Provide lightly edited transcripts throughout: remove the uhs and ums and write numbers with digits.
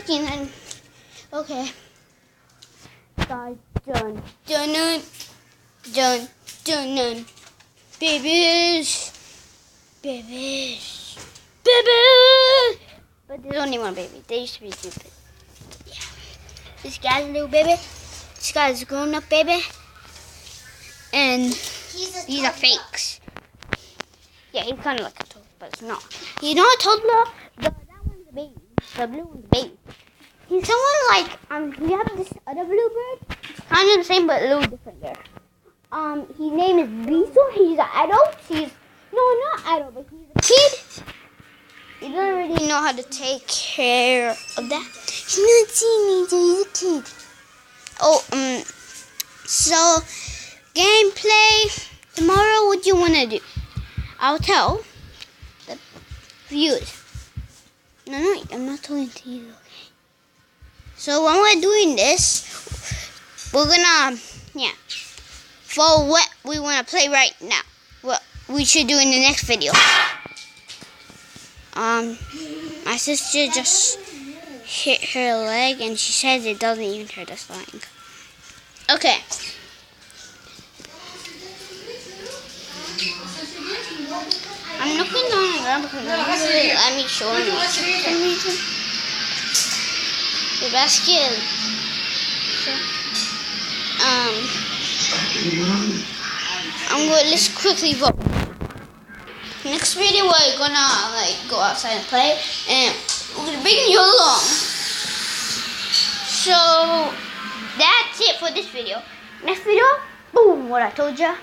working and okay. Guys, done. Babies. But there's only one baby. They used to be stupid. Yeah. This guy's a little baby. This guy's a grown-up baby. And these are fakes. Yeah, he's kind of like a toddler, but it's not. He's not a toddler. That one's a baby. The blue one's a baby. He's someone like, we have this other bluebird. It's kind of the same, but a little different there. His name is Weasel. He's an adult. Not adult, but he's a kid. He doesn't really know how to take care of that. He's not a teenager, he's a kid. So, gameplay. Tomorrow, what do you want to do? I'll tell the viewers. No, I'm not talking to you, okay? So, when we're doing this, we're gonna, for what we want to play right now. What we should do in the next video. My sister just hit her leg and she says it doesn't even hurt us lying. Okay. I'm looking down the ground because let me show you for some reason. The basket. Let's quickly vote. Next video we're gonna go outside and play, and we're gonna bring you along. So that's it for this video. Next video, boom, what I told ya.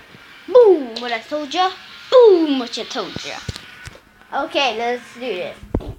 Boom, what I told ya. Boom, what I told ya. Okay, let's do this.